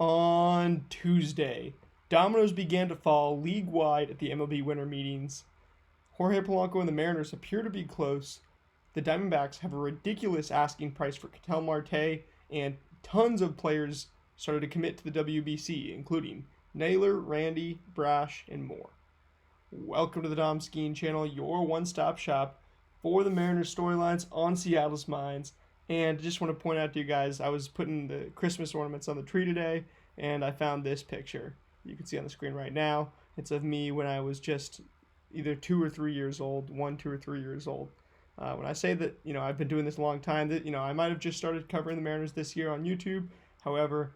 On Tuesday, dominoes began to fall league-wide at the MLB Winter Meetings. Jorge Polanco and the Mariners appear to be close. The Diamondbacks have a ridiculous asking price for Ketel Marte, and tons of players started to commit to the WBC, including Naylor, Randy, Brash, and more. Welcome to the Dom Skeen channel, your one-stop shop for the Mariners storylines on Seattle's minds. And just want to point out to you guys, I was putting the Christmas ornaments on the tree today, and I found this picture. You can see on the screen right now. It's of me when I was just either 2 or 3 years old, 1, 2, or 3 years old. When I say that, I've been doing this a long time, that, I might have just started covering the Mariners this year on YouTube. However,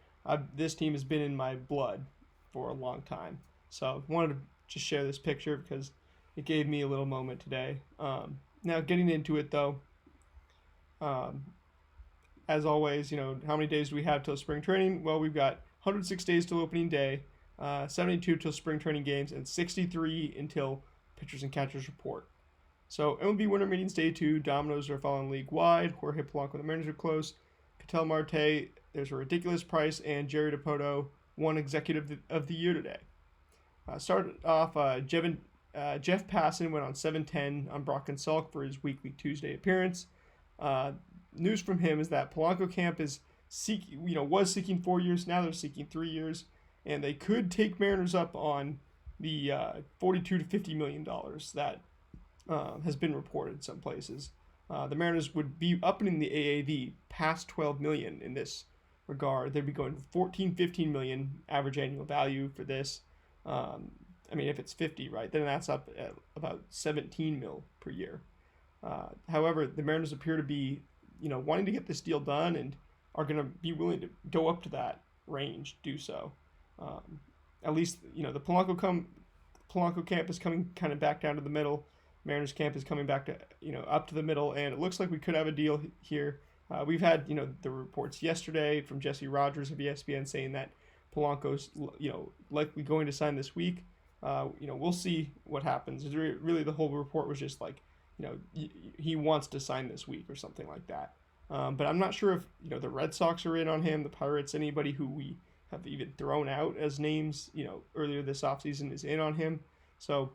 this team has been in my blood for a long time. So I wanted to just share this picture because it gave me a little moment today. Now, getting into it, though, as always, how many days do we have till spring training? Well, we've got 106 days till opening day, 72 till spring training games, and 63 until pitchers and catchers report. So MLB Winter Meetings Day 2, dominoes are falling league-wide. Jorge Polanco and the Mariners are close. Ketel Marte, there's a ridiculous price, and Jerry DiPoto won Executive of the Year today. Started off, Jeff Passan went on 7-10 on Brock and Salk for his weekly Tuesday appearance. News from him is that Polanco camp was seeking 4 years. Now they're seeking 3 years, and they could take Mariners up on the $42 to $50 million that has been reported some places. The Mariners would be upping the AAV past $12 million in this regard. They'd be going to $14-15 million average annual value for this. If it's 50, right, then that's up at about 17 mil per year. However, the Mariners appear to be, wanting to get this deal done and are going to be willing to go up to that range, do so. At least, the Polanco camp is coming kind of back down to the middle. Mariners camp is coming back to, up to the middle, and it looks like we could have a deal here. We've had, the reports yesterday from Jesse Rogers of ESPN saying that Polanco's, likely going to sign this week. We'll see what happens. Really, the whole report was just like, he wants to sign this week or something like that. But I'm not sure if, the Red Sox are in on him, the Pirates, anybody who we have even thrown out as names, earlier this offseason is in on him. So,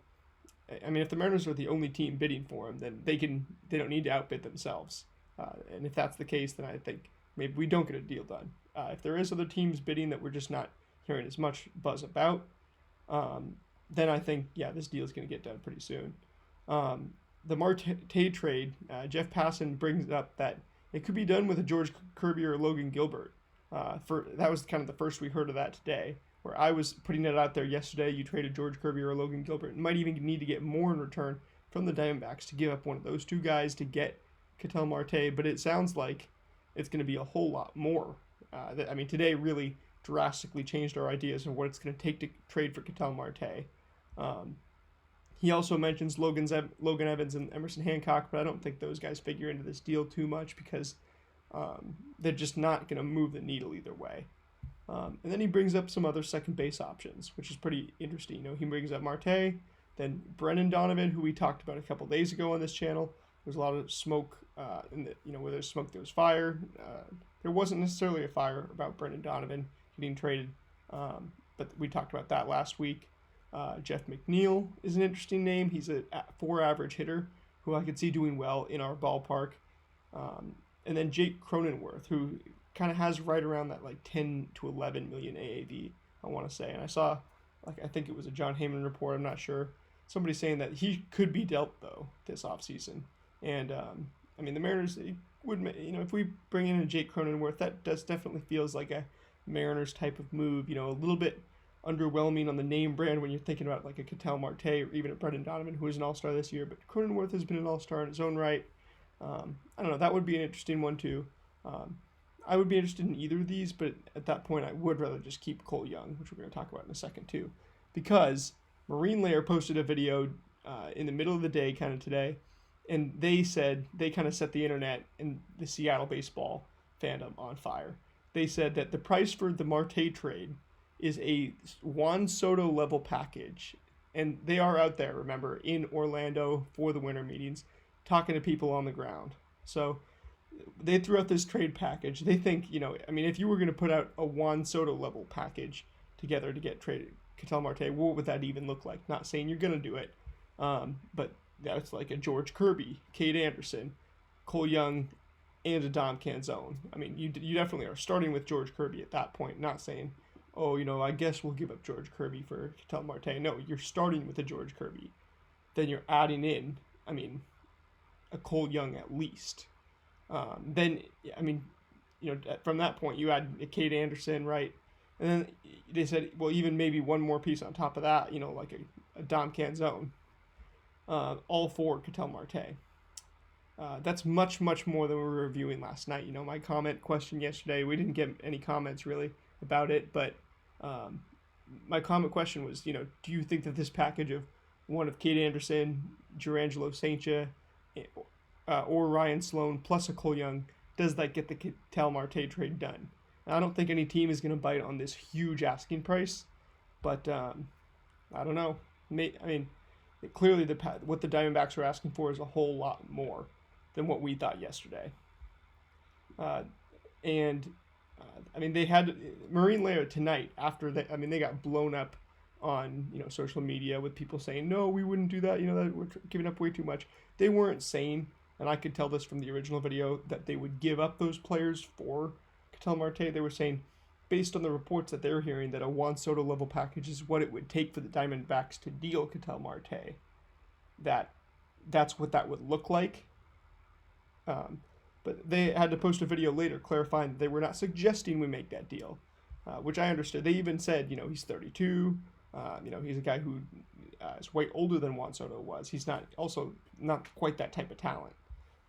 if the Mariners are the only team bidding for him, then they don't need to outbid themselves. And if that's the case, then I think maybe we don't get a deal done. If there is other teams bidding that we're just not hearing as much buzz about, then I think, this deal is going to get done pretty soon. The Marte trade, Jeff Passan brings up that it could be done with a George Kirby or Logan Gilbert. That was kind of the first we heard of that today, where I was putting it out there yesterday. You traded George Kirby or Logan Gilbert, and might even need to get more in return from the Diamondbacks to give up one of those two guys to get Ketel Marte, but it sounds like it's going to be a whole lot more. Today really drastically changed our ideas of what it's going to take to trade for Ketel Marte. He also mentions Logan Evans and Emerson Hancock, but I don't think those guys figure into this deal too much because they're just not going to move the needle either way. And then he brings up some other second base options, which is pretty interesting. He brings up Marte, then Brendan Donovan, who we talked about a couple days ago on this channel. There's a lot of smoke, where there's smoke, there's fire. There wasn't necessarily a fire about Brendan Donovan getting traded, but we talked about that last week. Jeff McNeil is an interesting name. He's a 4 average hitter who I could see doing well in our ballpark. And then Jake Cronenworth, who kind of has right around that 10 to 11 million AAV, I want to say. And I saw, I think it was a John Heyman report, I'm not sure. Somebody saying that he could be dealt, though, this offseason. And, the Mariners, if we bring in a Jake Cronenworth, that definitely feels like a Mariners type of move, a little bit underwhelming on the name brand when you're thinking about a Ketel Marte or even a Brendan Donovan, who is an all-star this year, but Cronenworth has been an all-star in his own right. I don't know, that would be an interesting one too. I would be interested in either of these, but at that point I would rather just keep Cole Young, which we're going to talk about in a second too, because Marine Layer posted a video in the middle of the day kind of today, and they said they kind of set the internet and the Seattle baseball fandom on fire. They said that the price for the Marte trade is a Juan Soto level package. And they are out there, remember, in Orlando for the winter meetings, talking to people on the ground. So they threw out this trade package. They think, I mean, if you were going to put out a Juan Soto level package together to get traded Ketel Marte, what would that even look like? Not saying you're going to do it, but that's like a George Kirby, Cade Anderson, Cole Young, and a Dom Canzone. I mean, you definitely are starting with George Kirby at that point, not saying, oh, I guess we'll give up George Kirby for Ketel Marte. No, you're starting with a George Kirby. Then you're adding in, I mean, a Cole Young at least. Then, I mean, from that point, you add a Cade Anderson, right? And then they said, well, even maybe one more piece on top of that, like a Dom Canzone, all for Ketel Marte. That's much, much more than we were reviewing last night. My comment question yesterday, we didn't get any comments really about it, but my comment question was, do you think that this package of one of Cade Anderson, Jurangelo St. Or Ryan Sloan plus a Cole Young, does that get the Ketel Marte trade done? I don't think any team is going to bite on this huge asking price, but I don't know. I mean, clearly what the Diamondbacks are asking for is a whole lot more than what we thought yesterday. I mean, they had Marine Layer tonight after they got blown up on social media with people saying, no, we wouldn't do that, that we're giving up way too much. They weren't saying, and I could tell this from the original video, that they would give up those players for Ketel Marte. They were saying, based on the reports that they're hearing, that a Juan Soto level package is what it would take for the Diamondbacks to deal Ketel Marte. That's what that would look like. But they had to post a video later clarifying that they were not suggesting we make that deal, which I understood. They even said, he's 32. He's a guy who is way older than Juan Soto was. He's not quite that type of talent.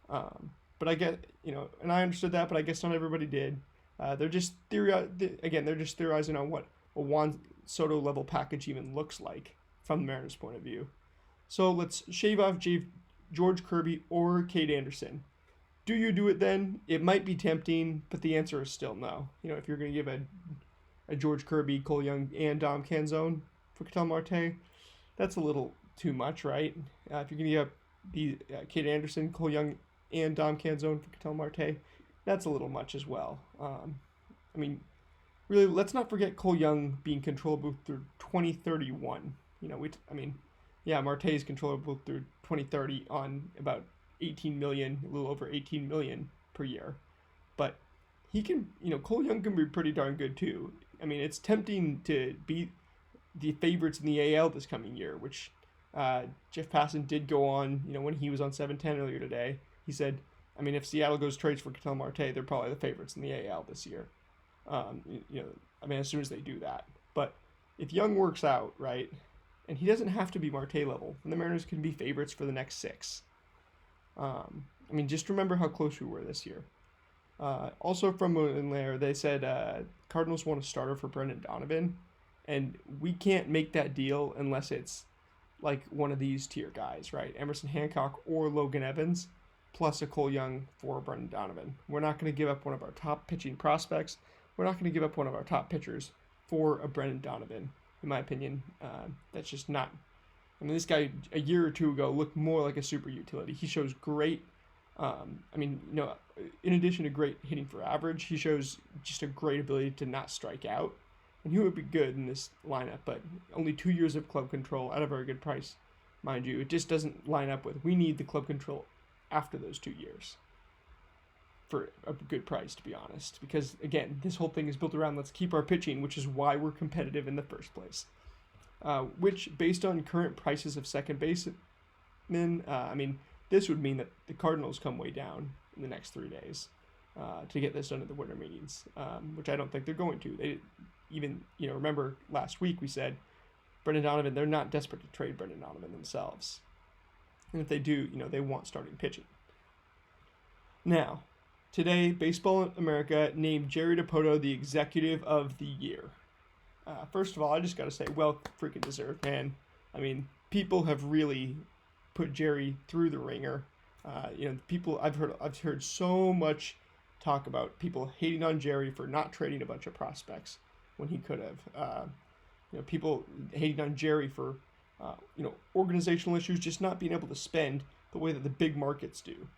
But I get, and I understood that, but I guess not everybody did. They're just theorizing on what a Juan Soto level package even looks like from the Mariners' point of view. So let's shave off George Kirby or Cade Anderson. Do you do it then? It might be tempting, but the answer is still no. If you're going to give a George Kirby, Cole Young, and Dom Canzone for Ketel Marte, that's a little too much, right? If you're going to give Cade Anderson, Cole Young, and Dom Canzone for Ketel Marte, that's a little much as well. I mean, really, let's not forget Cole Young being controllable through 2031. Marte is controllable through 2030 on about 18 million, a little over 18 million per year. But he can, Cole Young can be pretty darn good too. I mean, it's tempting to beat the favorites in the AL this coming year, which Jeff Passan did go on, when he was on 710 earlier today. He said, if Seattle goes trades for Ketel Marte, they're probably the favorites in the AL this year. As soon as they do that. But if Young works out, right, and he doesn't have to be Marte level, then the Mariners can be favorites for the next 6. Just remember how close we were this year. Also from in there, they said Cardinals want a starter for Brendan Donovan, and we can't make that deal unless it's like one of these tier guys, right? Emerson Hancock or Logan Evans, plus a Cole Young for Brendan Donovan. We're not going to give up one of our top pitching prospects. We're not going to give up one of our top pitchers for a Brendan Donovan, in my opinion. That's just not... this guy a year or two ago looked more like a super utility. He shows great, in addition to great hitting for average, he shows just a great ability to not strike out. And he would be good in this lineup, but only 2 years of club control at a very good price, mind you. It just doesn't line up with, we need the club control after those 2 years for a good price, to be honest. Because, again, this whole thing is built around let's keep our pitching, which is why we're competitive in the first place. Which, based on current prices of second basemen, this would mean that the Cardinals come way down in the next 3 days to get this done at the winter meetings, which I don't think they're going to. They even, remember last week we said Brendan Donovan, they're not desperate to trade Brendan Donovan themselves. And if they do, they want starting pitching. Now, today, Baseball America named Jerry Dipoto the Executive of the Year. First of all, I just got to say, well freaking deserved, man. People have really put Jerry through the ringer. People I've heard so much talk about people hating on Jerry for not trading a bunch of prospects when he could have. People hating on Jerry for organizational issues, just not being able to spend the way that the big markets do.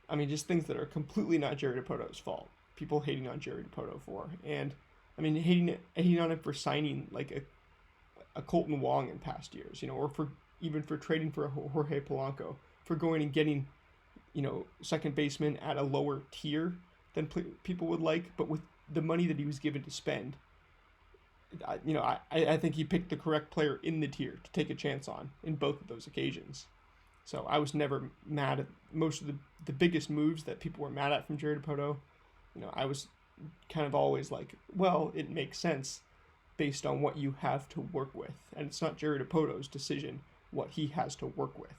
I mean, just things that are completely not Jerry Dipoto's fault. People hating on Jerry Dipoto for, and I mean, hating on him for signing like a Colton Wong in past years, or for trading for Jorge Polanco, for going and getting, second baseman at a lower tier than people would like, but with the money that he was given to spend, I think he picked the correct player in the tier to take a chance on in both of those occasions. So I was never mad at most of the biggest moves that people were mad at from Jerry Dipoto. I was kind of always like, well, it makes sense based on what you have to work with. And it's not Jerry Dipoto's decision what he has to work with.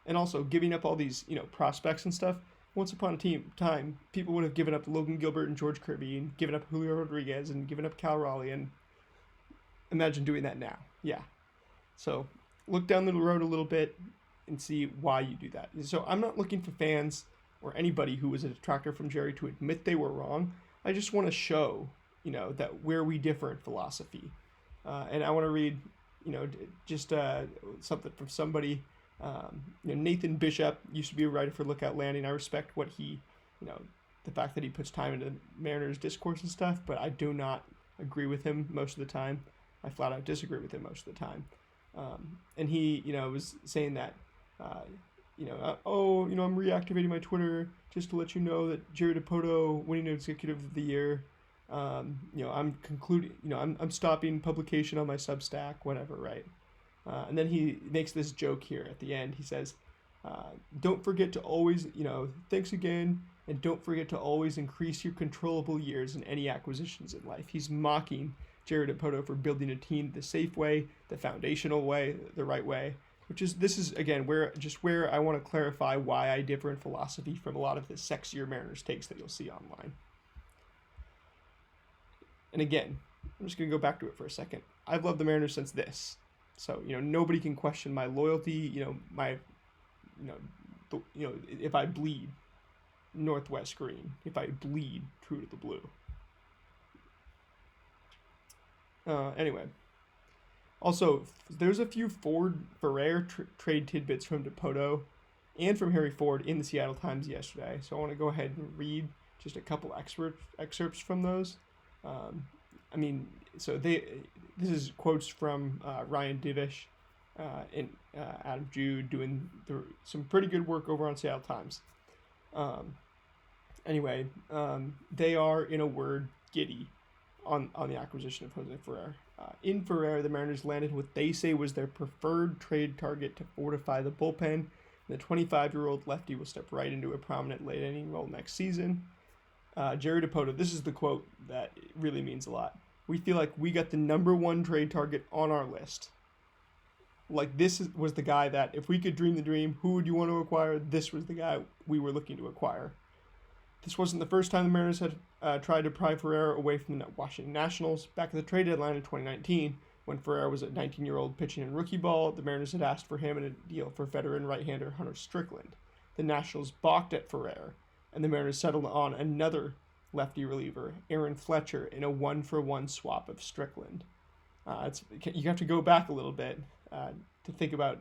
And also giving up all these, prospects and stuff. Once upon a time, people would have given up Logan Gilbert and George Kirby and given up Julio Rodriguez and given up Cal Raleigh. And imagine doing that now. Yeah. So look down the road a little bit and see why you do that. So I'm not looking for fans or anybody who was a detractor from Jerry to admit they were wrong. I just want to show, that where we differ in philosophy. And I want to read, just something from somebody. Nathan Bishop used to be a writer for Lookout Landing. I respect what he, the fact that he puts time into Mariners discourse and stuff, but I do not agree with him most of the time. I flat out disagree with him most of the time. And he, was saying that, I'm reactivating my Twitter just to let you know that Jerry Dipoto winning Executive of the Year. I'm concluding, I'm stopping publication on my Substack, whatever, right? And then he makes this joke here at the end. He says, don't forget to always, thanks again, and don't forget to always increase your controllable years in any acquisitions in life. He's mocking Jerry Dipoto for building a team the safe way, the foundational way, the right way, this is again where I want to clarify why I differ in philosophy from a lot of the sexier Mariners takes that you'll see online. And again, I'm just going to go back to it for a second. I've loved the Mariners since this. So, nobody can question my loyalty, if I bleed Northwest green, if I bleed true to the blue. Anyway. Also, there's a few Ford Ferrer trade tidbits from Dipoto and from Harry Ford in the Seattle Times yesterday. So I want to go ahead and read just a couple excerpts from those. This is quotes from Ryan Divish and Adam Jude doing some pretty good work over on Seattle Times. They are, in a word, giddy on the acquisition of Jose Ferrer. In Ferrer, the Mariners landed what they say was their preferred trade target to fortify the bullpen. The 25-year-old lefty will step right into a prominent late-inning role next season. Jerry Dipoto, this is the quote that really means a lot. We feel like we got the number one trade target on our list. Like, was the guy that, if we could dream the dream, who would you want to acquire? This was the guy we were looking to acquire. This wasn't the first time the Mariners had tried to pry Ferrer away from the Washington Nationals. Back at the trade deadline in 2019, when Ferrer was a 19-year-old pitching in rookie ball, the Mariners had asked for him in a deal for veteran right-hander Hunter Strickland. The Nationals balked at Ferrer, and the Mariners settled on another lefty reliever, Aaron Fletcher, in a one-for-one swap of Strickland. You have to go back a little bit to think about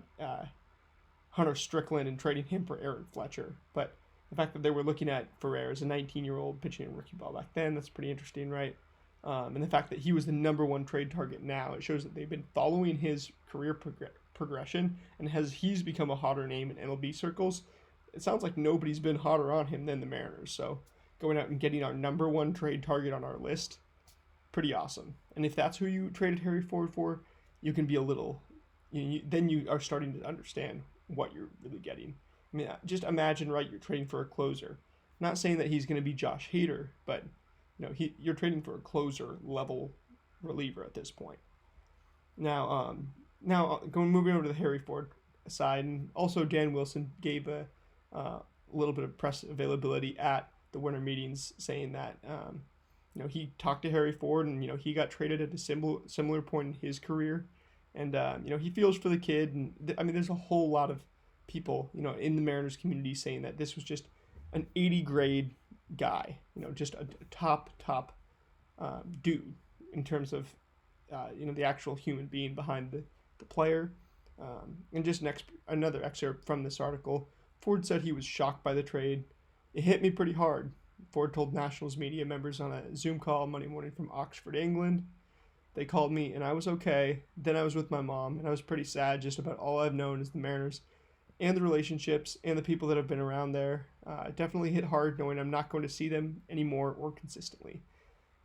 Hunter Strickland and trading him for Aaron Fletcher, but the fact that they were looking at Ferrer as a 19-year-old pitching in rookie ball back then, that's pretty interesting, right? And the fact that he was the number one trade target now, it shows that they've been following his career progression, and he's become a hotter name in MLB circles, it sounds like nobody's been hotter on him than the Mariners. So going out and getting our number one trade target on our list, pretty awesome. And if that's who you traded Harry Ford for, you can be a little, then you are starting to understand what you're really getting. I mean, just imagine, right, you're trading for a closer. I'm not saying that he's going to be Josh Hader, but you're trading for a closer level reliever at this point. Now moving over to the Harry Ford side, and also Dan Wilson gave a little bit of press availability at the winter meetings, saying that he talked to Harry Ford, and he got traded at a similar point in his career, and he feels for the kid, and there's a whole lot of people, in the Mariners community saying that this was just an 80 grade guy, just a top dude in terms of, the actual human being behind the player. And just another excerpt from this article. Ford said he was shocked by the trade. It hit me pretty hard. Ford told Nationals media members on a Zoom call Monday morning from Oxford, England. They called me and I was okay. Then I was with my mom and I was pretty sad. Just about all I've known is the Mariners and the relationships and the people that have been around there. It definitely hit hard knowing I'm not going to see them anymore or consistently.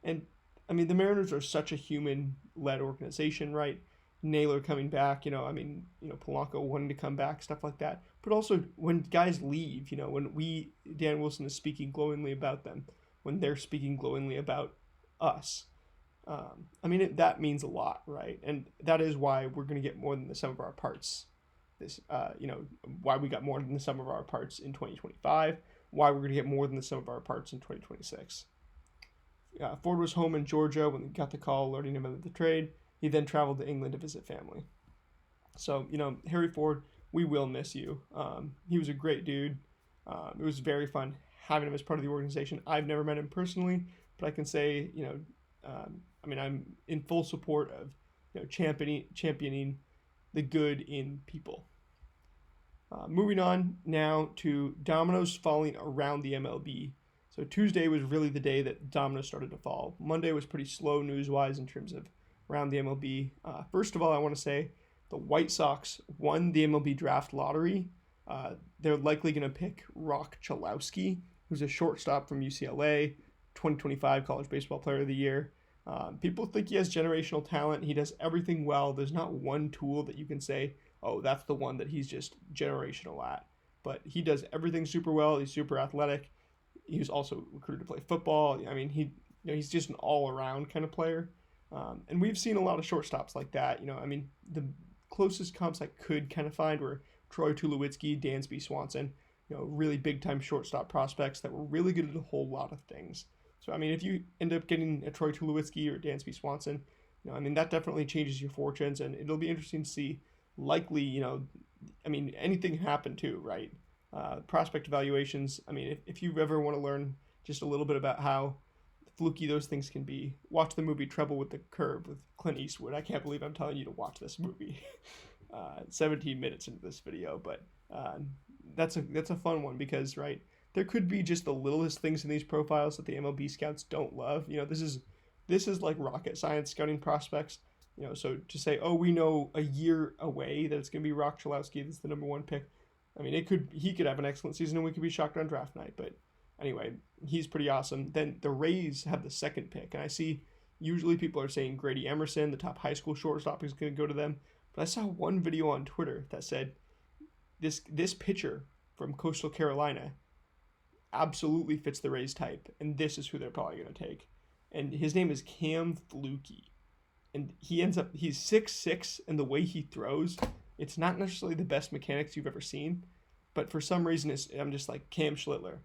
And I mean, the Mariners are such a human-led organization, right? Naylor coming back, Polanco wanting to come back, stuff like that. But also when guys leave, when Dan Wilson is speaking glowingly about them, when they're speaking glowingly about us. That means a lot, right? And that is why we're going to get more than the sum of our parts. Why we got more than the sum of our parts in 2025, why we're going to get more than the sum of our parts in 2026. Ford was home in Georgia when he got the call alerting him of the trade. He then traveled to England to visit family. So, Harry Ford, we will miss you. He was a great dude. It was very fun having him as part of the organization. I've never met him personally, but I can say, I'm in full support of, championing the good in people. Moving on now to dominoes falling around the MLB. So Tuesday was really the day that dominoes started to fall. Monday was pretty slow news-wise in terms of around the MLB. First of all, I want to say the White Sox won the MLB draft lottery. They're likely going to pick Rock Chalowski, who's a shortstop from UCLA, 2025 College Baseball Player of the Year. People think he has generational talent. He does everything well. There's not one tool that you can say, oh, that's the one that he's just generational at. But he does everything super well. He's super athletic. He was also recruited to play football. He's just an all-around kind of player. And we've seen a lot of shortstops like that. The closest comps I could kind of find were Troy Tulowitzki, Dansby Swanson, really big-time shortstop prospects that were really good at a whole lot of things. So, if you end up getting a Troy Tulowitzki or Dansby Swanson, that definitely changes your fortunes, and it'll be interesting to see. Likely, anything happen too, right? Prospect evaluations. If you ever want to learn just a little bit about how fluky those things can be, watch the movie Trouble with the Curve with Clint Eastwood. I can't believe I'm telling you to watch this movie 17 minutes into this video, but that's a fun one because, right, there could be just the littlest things in these profiles that the MLB scouts don't love. This is like rocket science scouting prospects. So to say, oh, we know a year away that it's going to be Rock Chalowski, that's the number one pick. He could have an excellent season and we could be shocked on draft night. But anyway, he's pretty awesome. Then the Rays have the second pick. And I see usually people are saying Grady Emerson, the top high school shortstop, is going to go to them. But I saw one video on Twitter that said this pitcher from Coastal Carolina absolutely fits the Rays type. And this is who they're probably going to take. And his name is Cam Fluke. And he's 6'6", and the way he throws, it's not necessarily the best mechanics you've ever seen, but for some reason I'm just like Cam Schlittler.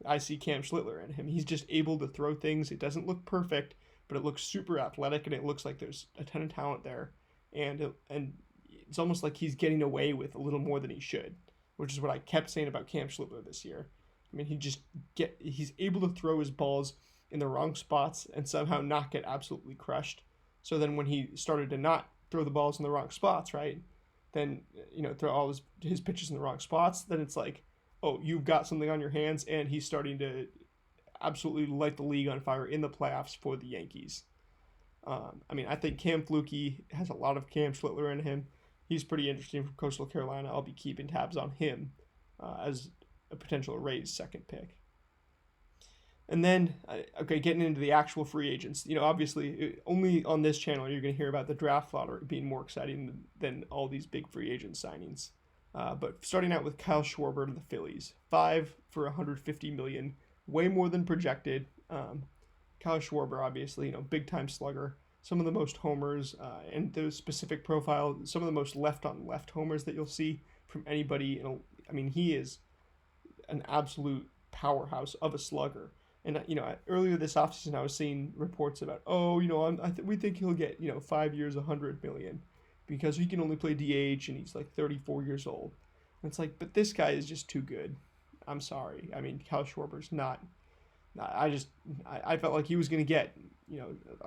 I see Cam Schlittler in him. He's just able to throw things. It doesn't look perfect, but it looks super athletic, and it looks like there's a ton of talent there. And it's almost like he's getting away with a little more than he should, which is what I kept saying about Cam Schlittler this year. He's able to throw his balls in the wrong spots and somehow not get absolutely crushed. So then when he started to not throw the balls in the wrong spots, right, then, throw all his pitches in the wrong spots, then it's like, oh, you've got something on your hands, and he's starting to absolutely light the league on fire in the playoffs for the Yankees. I think Cam Fluke has a lot of Cam Schlittler in him. He's pretty interesting from Coastal Carolina. I'll be keeping tabs on him as a potential Rays second pick. And then, getting into the actual free agents. Obviously, only on this channel you're going to hear about the draft lottery being more exciting than all these big free agent signings. But starting out with Kyle Schwarber to the Phillies. 5 for $150 million, way more than projected. Kyle Schwarber, obviously, big-time slugger. Some of the most homers, and the specific profile, some of the most left-on-left homers that you'll see from anybody. He is an absolute powerhouse of a slugger. And, earlier this offseason, I was seeing reports about, we think he'll get, 5 years, $100 million, because he can only play DH and he's like 34 years old. And it's like, but this guy is just too good. I'm sorry. Kyle Schwarber's not. I felt like he was going to get,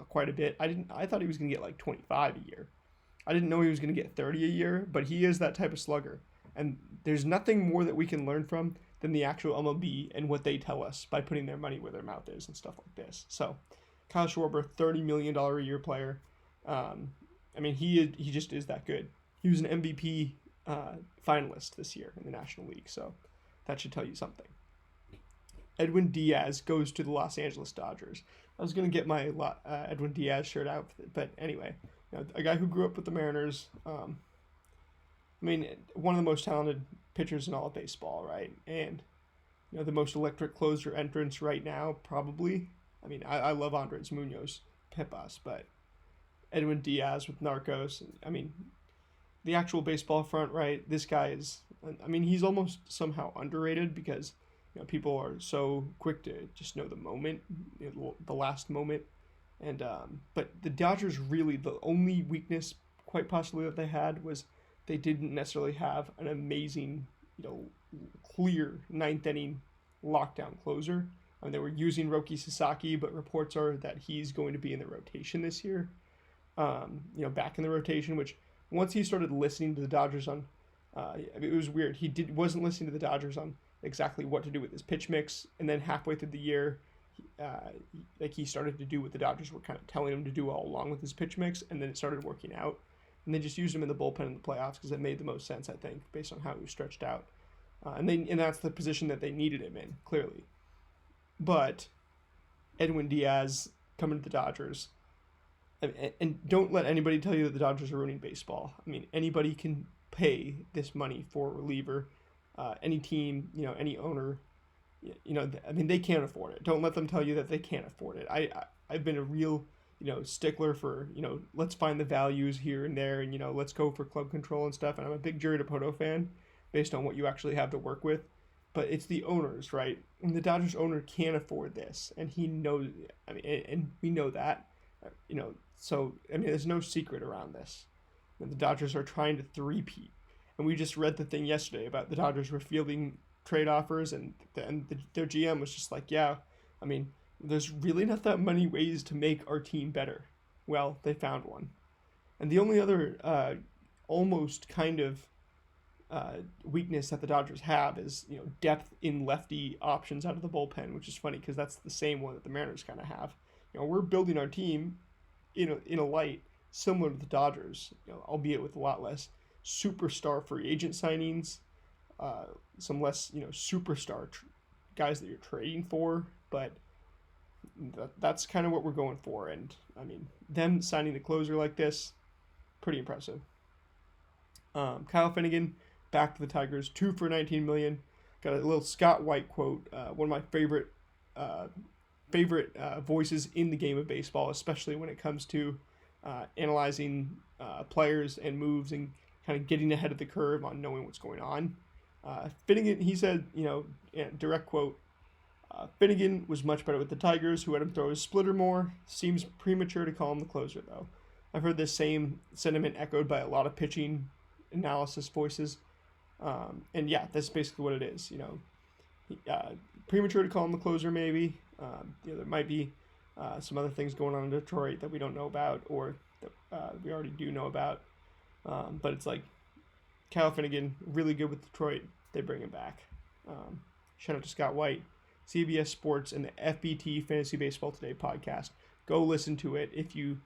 quite a bit. I thought he was going to get like 25 a year. I didn't know he was going to get 30 a year, but he is that type of slugger. And there's nothing more that we can learn from than the actual MLB and what they tell us by putting their money where their mouth is and stuff like this. So, Kyle Schwarber, $30 million a year player. I mean, he just is that good. He was an MVP finalist this year in the National League, so that should tell you something. Edwin Diaz goes to the Los Angeles Dodgers. I was going to get my Edwin Diaz shirt out, but anyway, a guy who grew up with the Mariners. I mean, one of the most talented pitchers in all of baseball, right? And, the most electric closer entrance right now, probably. I mean, I love Andres Munoz, Pepas, but Edwin Diaz with Narcos. I mean, the actual baseball front, right? This guy is, I mean, he's almost somehow underrated because, people are so quick to just know the moment, the last moment. And, but the Dodgers really, the only weakness quite possibly that they had was they didn't necessarily have an amazing, clear ninth inning lockdown closer. I mean, they were using Roki Sasaki, but reports are that he's going to be in the rotation this year. Back in the rotation, which once he started listening to the Dodgers on, it was weird. He wasn't listening to the Dodgers on exactly what to do with his pitch mix, and then halfway through the year, he started to do what the Dodgers were kind of telling him to do all along with his pitch mix, and then it started working out. And they just used him in the bullpen in the playoffs because it made the most sense, I think, based on how he was stretched out. And that's the position that they needed him in, clearly. But Edwin Diaz coming to the Dodgers, and don't let anybody tell you that the Dodgers are ruining baseball. I mean, anybody can pay this money for a reliever. Any team, any owner, I mean, they can't afford it. Don't let them tell you that they can't afford it. I've been a real, stickler for, let's find the values here and there, and, let's go for club control and stuff. And I'm a big Jerry Dipoto fan based on what you actually have to work with. But it's the owners, right? And the Dodgers owner can't afford this, and he knows. I mean, and we know that, So I mean, there's no secret around this. And the Dodgers are trying to three-peat, and we just read the thing yesterday about the Dodgers were fielding trade offers, and their GM was just like, yeah, I mean, there's really not that many ways to make our team better. Well, they found one, and the only other almost kind of weakness that the Dodgers have is depth in lefty options out of the bullpen, which is funny because that's the same one that the Mariners kind of have. We're building our team in a light similar to the Dodgers, albeit with a lot less superstar free agent signings, some less superstar guys that you're trading for, but that's kind of what we're going for. And I mean, them signing the closer like this, pretty impressive. Kyle Finnegan back to the Tigers, 2 for $19 million. Got a little Scott White quote, one of my favorite voices in the game of baseball, especially when it comes to analyzing players and moves and kind of getting ahead of the curve on knowing what's going on. Finnegan, he said, direct quote, Finnegan was much better with the Tigers, who had him throw his splitter more. Seems premature to call him the closer, though. I've heard this same sentiment echoed by a lot of pitching analysis voices. And yeah, that's basically what it is. Premature to call him the closer, maybe. There might be some other things going on in Detroit that we don't know about, or that we already do know about. But it's like Kyle Finnegan, really good with Detroit. They bring him back. Shout out to Scott White, CBS Sports, and the FBT Fantasy Baseball Today podcast. Go listen to it if you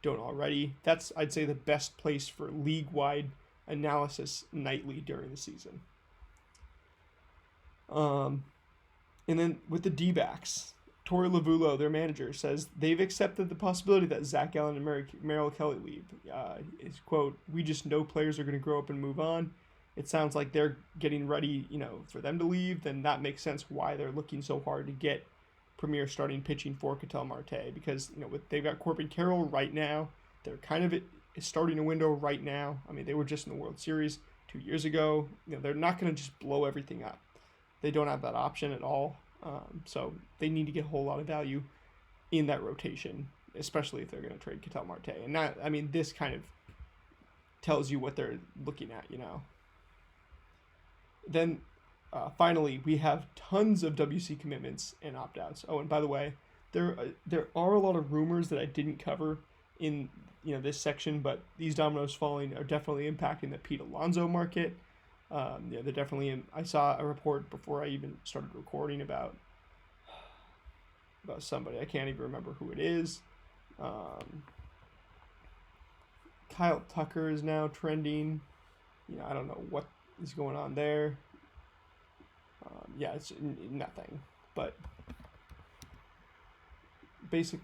don't already. That's, I'd say, the best place for league-wide analysis nightly during the season. And then with the D-backs, Torey Lovullo, their manager, says they've accepted the possibility that Zach Gallen and Merrill Kelly leave. His quote, "We just know players are going to grow up and move on. It sounds like they're getting ready, for them to leave. Then that makes sense why they're looking so hard to get premier starting pitching for Ketel Marte, because they've got Corbin Carroll right now. They're kind of starting a window right now. I mean, they were just in the World Series 2 years ago. They're not going to just blow everything up. They don't have that option at all. So they need to get a whole lot of value in that rotation, especially if they're going to trade Ketel Marte. And that, I mean, this kind of tells you what they're looking at, Then finally, we have tons of WC commitments and opt-outs. Oh, and by the way, there are a lot of rumors that I didn't cover in this section, but these dominoes falling are definitely impacting the Pete Alonso market. Yeah, they're definitely in. I saw a report before I even started recording about somebody. I can't even remember who it is. Um, Kyle Tucker is now trending. I don't know what is going on there. Yeah, it's nothing. But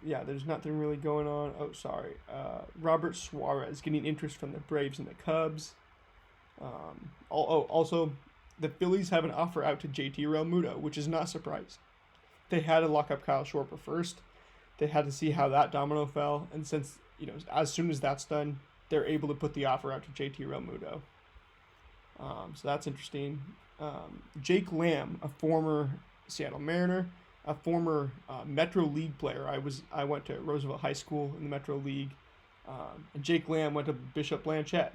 yeah, there's nothing really going on. Oh, sorry. Robert Suarez getting interest from the Braves and the Cubs. Also, the Phillies have an offer out to JT Realmuto, which is not surprising. They had to lock up Kyle Schwarber first. They had to see how that domino fell, and since as soon as that's done, they're able to put the offer out to JT Realmuto. So that's interesting. Jake Lamb, a former Seattle Mariner, a former Metro League player. I went to Roosevelt High School in the Metro League, and Jake Lamb went to Bishop Blanchette.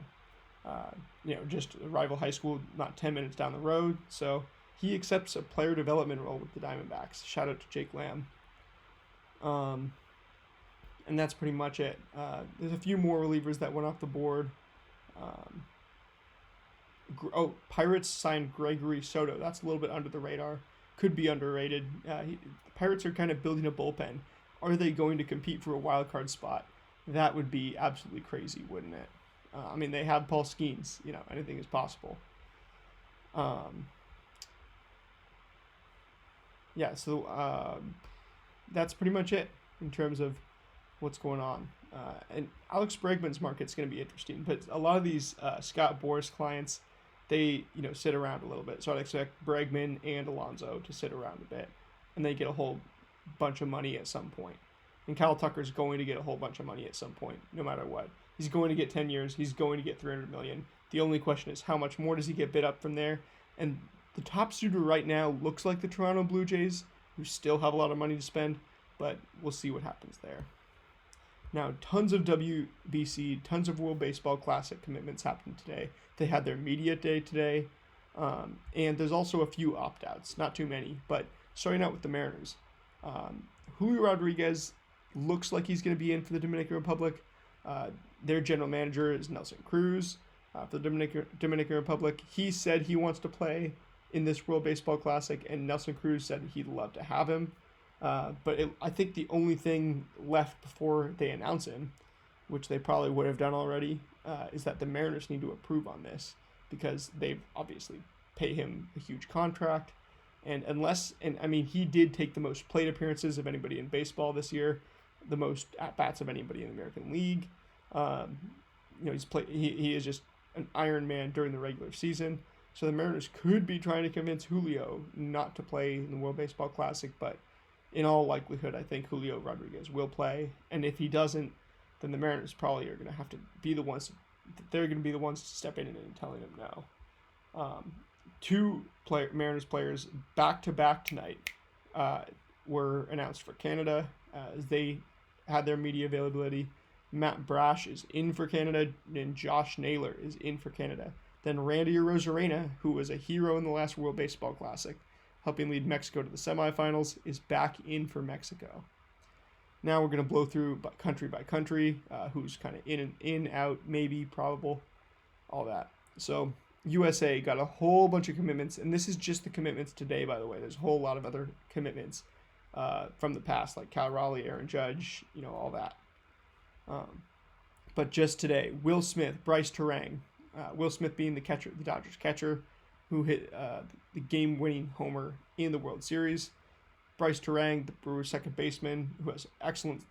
Just a rival high school, not 10 minutes down the road. So he accepts a player development role with the Diamondbacks. Shout out to Jake Lamb. And that's pretty much it. There's a few more relievers that went off the board. Pirates signed Gregory Soto. That's a little bit under the radar. Could be underrated. The Pirates are kind of building a bullpen. Are they going to compete for a wild card spot? That would be absolutely crazy, wouldn't it? They have Paul Skeens. Anything is possible. That's pretty much it in terms of what's going on. And Alex Bregman's market's going to be interesting, but a lot of these Scott Boras clients, they sit around a little bit. So I'd expect Bregman and Alonso to sit around a bit, and they get a whole bunch of money at some point. And Kyle Tucker's going to get a whole bunch of money at some point, no matter what. He's going to get 10 years. He's going to get $300 million. The only question is how much more does he get bid up from there? And the top suitor right now looks like the Toronto Blue Jays, who still have a lot of money to spend, but we'll see what happens there. Now, tons of WBC, tons of World Baseball Classic commitments happened today. They had their media day today, and there's also a few opt-outs, not too many, but starting out with the Mariners. Julio Rodriguez looks like he's going to be in for the Dominican Republic. Their general manager is Nelson Cruz for the Dominican Republic. He said he wants to play in this World Baseball Classic, and Nelson Cruz said he'd love to have him. I think the only thing left before they announce him, which they probably would have done already, is that the Mariners need to approve on this, because they've obviously pay him a huge contract. And he did take the most plate appearances of anybody in baseball this year, the most at-bats of anybody in the American League. He is just an Iron Man during the regular season. So the Mariners could be trying to convince Julio not to play in the World Baseball Classic, but in all likelihood, I think Julio Rodriguez will play. And if he doesn't, then the Mariners probably are going to have to be the ones. They're going to be the ones to step in and telling him no. Two Mariners players back-to-back tonight were announced for Canada as they had their media availability. Matt Brash is in for Canada, and Josh Naylor is in for Canada. Then Randy Arozarena, who was a hero in the last World Baseball Classic, helping lead Mexico to the semifinals, is back in for Mexico. Now we're going to blow through country by country, who's kind of in, out, maybe, probable, all that. So USA got a whole bunch of commitments, and this is just the commitments today, by the way. There's a whole lot of other commitments from the past, like Cal Raleigh, Aaron Judge, all that. But just today, Will Smith, Bryce Terang, Will Smith being the catcher, the Dodgers catcher, who hit the game-winning homer in the World Series. Bryce Terang, the Brewers' second baseman, who has excellent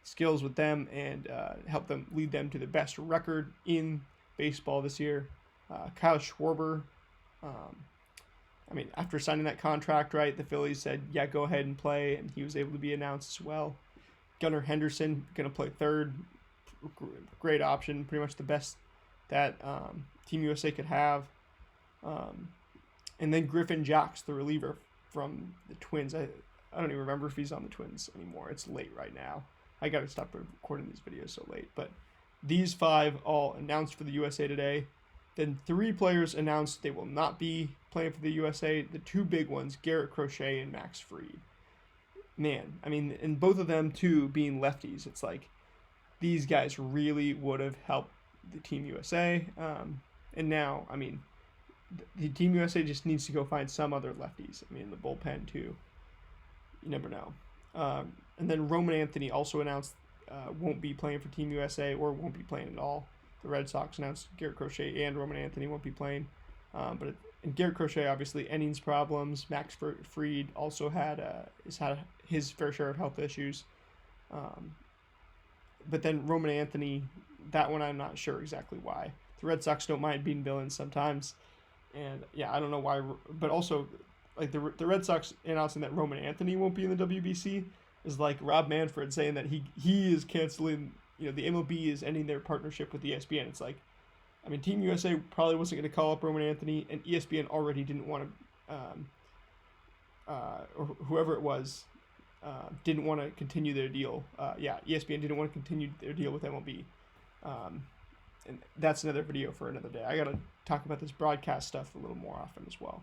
skills with them and helped them lead them to the best record in baseball this year. Kyle Schwarber, after signing that contract, right, the Phillies said, yeah, go ahead and play, and he was able to be announced as well. Gunnar Henderson, going to play third. Great option, pretty much the best that Team USA could have. And then Griffin Jax, the reliever from the Twins. I don't even remember if he's on the Twins anymore. It's late right now. I got to stop recording these videos so late. But these five all announced for the USA today. Then three players announced they will not be playing for the USA. The two big ones, Garrett Crochet and Max Fried. Man, and both of them, too, being lefties, it's like these guys really would have helped the Team USA. And now, the Team USA just needs to go find some other lefties. I mean, the bullpen too. You never know. And then Roman Anthony also announced won't be playing for Team USA or won't be playing at all. The Red Sox announced Garrett Crochet and Roman Anthony won't be playing. And Garrett Crochet, obviously, innings problems. Max Fried also has had his fair share of health issues. But then Roman Anthony, that one I'm not sure exactly why. The Red Sox don't mind being villains sometimes. And yeah, I don't know why. But also, like the Red Sox announcing that Roman Anthony won't be in the WBC is like Rob Manfred saying that he is canceling, the MLB is ending their partnership with ESPN. It's like, I mean, Team USA probably wasn't going to call up Roman Anthony, and ESPN already didn't want to, or whoever it was, didn't want to continue their deal. ESPN didn't want to continue their deal with MLB. And that's another video for another day. I got to talk about this broadcast stuff a little more often as well.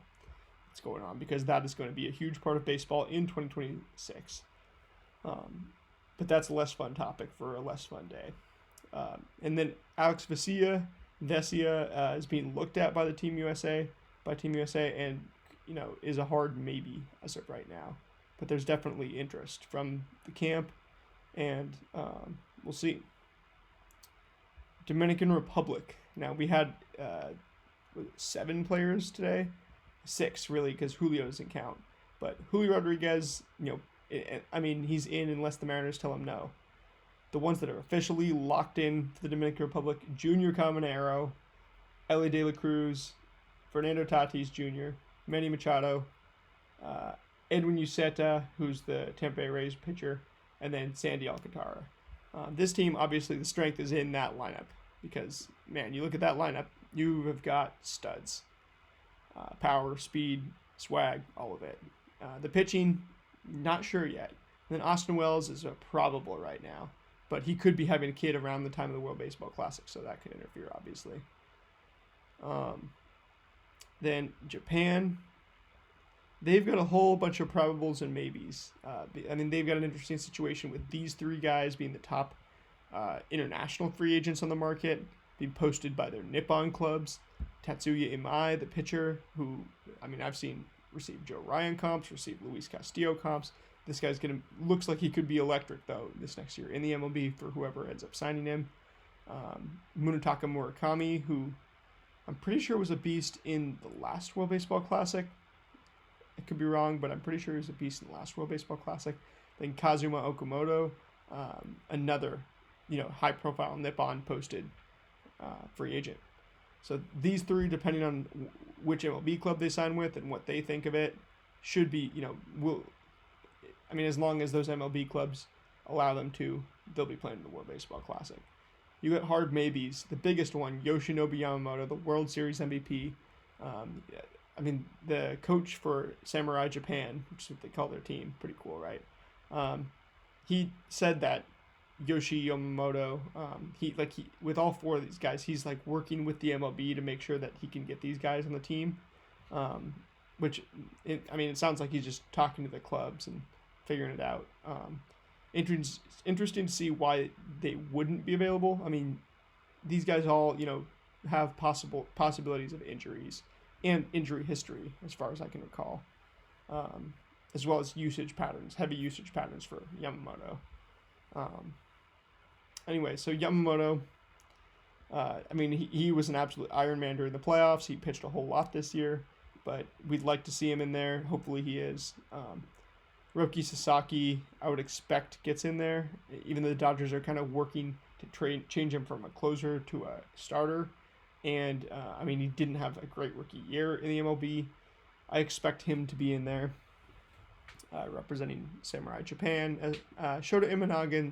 What's going on, because that is going to be a huge part of baseball in 2026. But that's a less fun topic for a less fun day. And then Alex Vesia is being looked at by Team USA, and is a hard maybe as of right now. But there's definitely interest from the camp, and we'll see. Dominican Republic. Now we had 7 players today, 6 really, because Julio doesn't count. But Julio Rodriguez, he's in unless the Mariners tell him no. The ones that are officially locked in for the Dominican Republic: Junior Caminero, Ellie De La Cruz, Fernando Tatis Jr., Manny Machado, Edwin Uceta, who's the Tampa Bay Rays pitcher, and then Sandy Alcantara. This team, obviously, the strength is in that lineup because, man, you look at that lineup, you have got studs. Power, speed, swag, all of it. The pitching, not sure yet. And then Austin Wells is a probable right now, but he could be having a kid around the time of the World Baseball Classic, so that could interfere, obviously. Then Japan, they've got a whole bunch of probables and maybes. They've got an interesting situation with these 3 guys being the top international free agents on the market, being posted by their Nippon clubs. Tatsuya Imai, the pitcher, who, I've seen receive Joe Ryan comps, receive Luis Castillo comps. This guy's looks like he could be electric, though, this next year in the MLB for whoever ends up signing him. Munetaka Murakami, who I'm pretty sure was a beast in the last World Baseball Classic. I could be wrong, but I'm pretty sure he was a beast in the last World Baseball Classic. Then Kazuma Okamoto, another, high-profile Nippon posted free agent. So these 3, depending on which MLB club they sign with and what they think of it, should be, as long as those MLB clubs allow them to, they'll be playing in the World Baseball Classic. You got hard maybes. The biggest one, Yoshinobu Yamamoto, the World Series MVP. The coach for Samurai Japan, which is what they call their team, pretty cool, right? He said that Yoshi Yamamoto, with all 4 of these guys, he's like working with the MLB to make sure that he can get these guys on the team. It sounds like he's just talking to the clubs and figuring it out. Interesting to see why they wouldn't be available. These guys all, have possibilities of injuries and injury history, as far as I can recall, as well as heavy usage patterns for Yamamoto. So Yamamoto, he was an absolute Iron Man during the playoffs. He pitched a whole lot this year, but we'd like to see him in there. Hopefully he is. Roki Sasaki, I would expect, gets in there, even though the Dodgers are kind of working to change him from a closer to a starter. And, he didn't have a great rookie year in the MLB. I expect him to be in there, representing Samurai Japan. Shota Imanaga,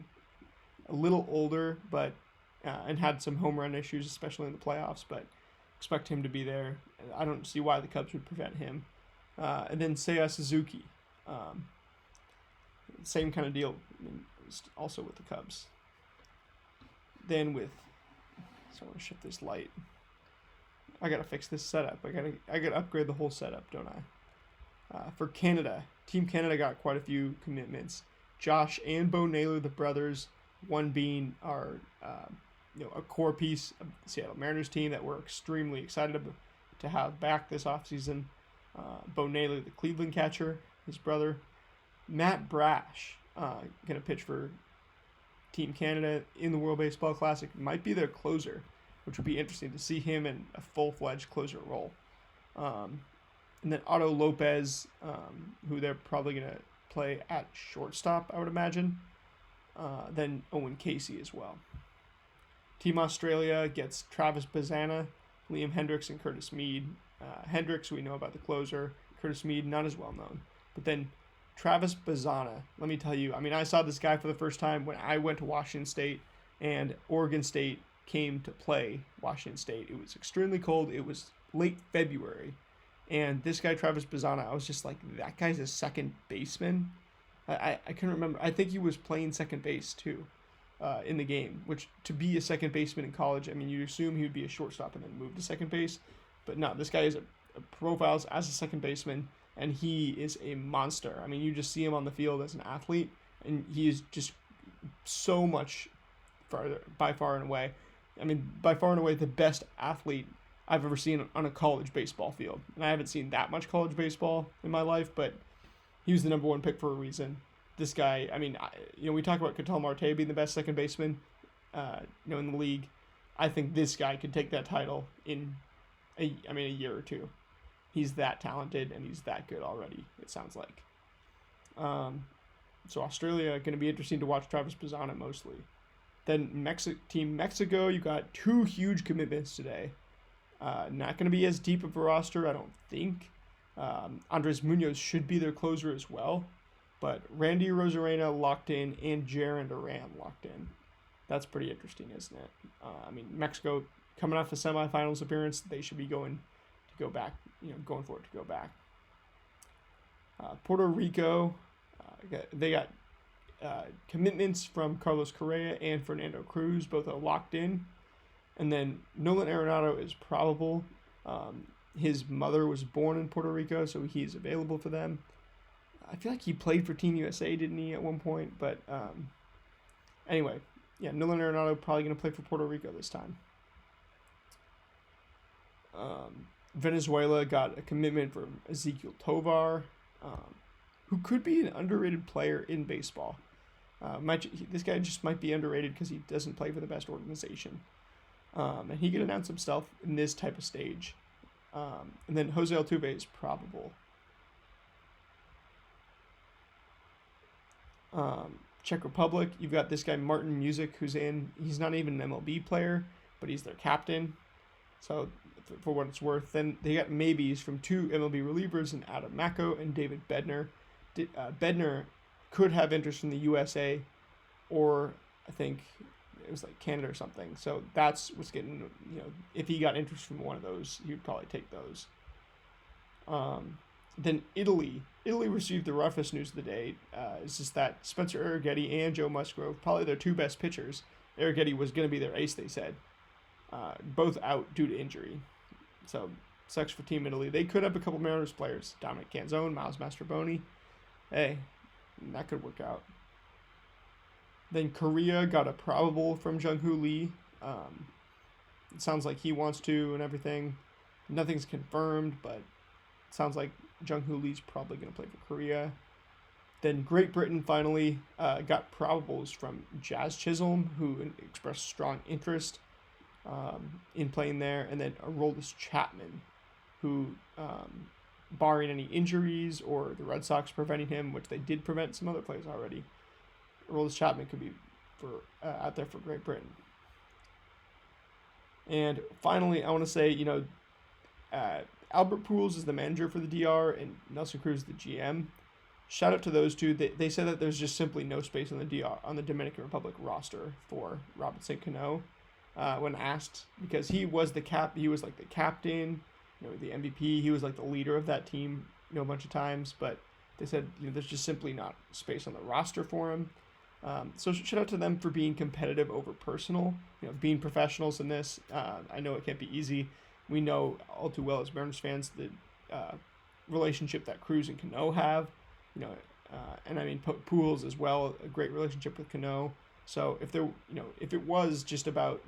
a little older, but and had some home run issues, especially in the playoffs, but expect him to be there. I don't see why the Cubs would prevent him. And then Seiya Suzuki. Same kind of deal, also with the Cubs. Then so I want to shift this light. I gotta fix this setup. I gotta upgrade the whole setup, don't I? For Canada, Team Canada got quite a few commitments. Josh and Bo Naylor, the brothers, one being our a core piece of the Seattle Mariners team that we're extremely excited to have back this offseason. Bo Naylor, the Cleveland catcher, his brother. Matt Brash, going to pitch for Team Canada in the World Baseball Classic, might be their closer, which would be interesting to see him in a full-fledged closer role. And then Otto Lopez, who they're probably going to play at shortstop, I would imagine. Then Owen Casey as well. Team Australia gets Travis Bazzana, Liam Hendricks, and Curtis Mead. Hendricks, we know about the closer. Curtis Mead, not as well known. But then Travis Bazzana, let me tell you, I mean, I saw this guy for the first time when I went to Washington State, and Oregon State came to play Washington State. It was extremely cold. It was late February. And this guy, Travis Bazzana, I was just like, that guy's a second baseman? I couldn't remember. I think he was playing second base, too, in the game, which to be a second baseman in college, I mean, you'd assume he would be a shortstop and then move to second base. But no, this guy is profiles as a second baseman, and he is a monster. I mean, you just see him on the field as an athlete, and he is just so much farther, by far and away. I mean, by far and away, the best athlete I've ever seen on a college baseball field. And I haven't seen that much college baseball in my life, but he was the number one pick for a reason. This guy, I mean, we talk about Ketel Marte being the best second baseman, in the league. I think this guy could take that title in a year or two. He's that talented and he's that good already, it sounds like. So Australia, going to be interesting to watch Travis Bazzana mostly. Then Team Mexico, you got two huge commitments today. Not going to be as deep of a roster, I don't think. Andres Munoz should be their closer as well. But Randy Rosarena locked in and Jaron Duran locked in. That's pretty interesting, isn't it? Mexico coming off a semifinals appearance, they should be going for it to go back. Puerto Rico, they got commitments from Carlos Correa and Fernando Cruz, both are locked in. And then Nolan Arenado is probable. His mother was born in Puerto Rico, so he's available for them. I feel like he played for Team USA, didn't he, at one point? But anyway, yeah, Nolan Arenado probably going to play for Puerto Rico this time. Venezuela got a commitment from Ezequiel Tovar, who could be an underrated player in baseball. This guy just might be underrated because he doesn't play for the best organization. And he could announce himself in this type of stage. And then Jose Altuve is probable. Czech Republic, you've got this guy Martin Music, he's not even an MLB player, but he's their captain. So for what it's worth, then they got maybes from two MLB relievers in Adam Mako and David Bednar. Bednar could have interest from the USA, or I think it was like Canada or something. So that's what's getting, if he got interest from one of those, he would probably take those. Then Italy received the roughest news of the day. It's just that Spencer Arrighetti and Joe Musgrove, probably their two best pitchers. Arrighetti was going to be their ace, they said. Both out due to injury. So, sucks for Team Italy. They could have a couple Mariners players. Dominic Canzone, Miles Mastroboni. Hey, that could work out. Then Korea got a probable from Jung-Hoo Lee. It sounds like he wants to and everything. Nothing's confirmed, but it sounds like Jung-Hoo Lee's probably going to play for Korea. Then Great Britain finally got probables from Jazz Chisholm, who expressed strong interest in playing there. And then Aroldis Chapman, who, barring any injuries or the Red Sox preventing him, which they did prevent some other players already, Aroldis Chapman could be out there for Great Britain. And finally, I want to say, Albert Pujols is the manager for the DR and Nelson Cruz the GM. Shout out to those two. They said that there's just simply no space on the DR, on the Dominican Republic roster for Robinson Cano when asked, because he was the captain, the MVP. He was like the leader of that team, a bunch of times, but they said there's just simply not space on the roster for him. So shout out to them for being competitive over personal, being professionals in this. I know it can't be easy. We know all too well as Mariners fans the relationship that Cruz and Cano have, and I mean Pujols as well, a great relationship with Cano. So if if it was just about,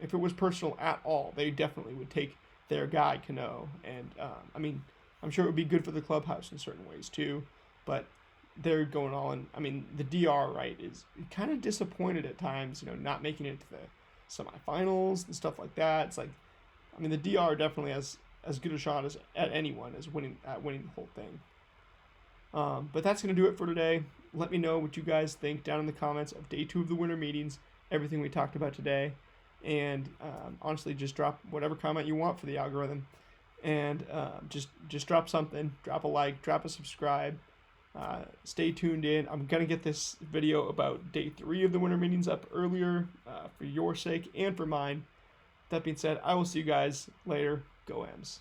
if it was personal at all, they definitely would take their guy, Cano. And, I mean, I'm sure it would be good for the clubhouse in certain ways too, but they're going all in. I mean, the DR, right, is kind of disappointed at times, not making it to the semifinals and stuff like that. It's like, I mean, the DR definitely has as good a shot as at anyone as winning the whole thing. But that's going to do it for today. Let me know what you guys think down in the comments of day 2 of the winter meetings, everything we talked about today. And honestly, just drop whatever comment you want for the algorithm. And just drop something. Drop a like, drop a subscribe. Stay tuned in. I'm going to get this video about day 3 of the winter meetings up earlier for your sake and for mine. That being said, I will see you guys later. Go Ams.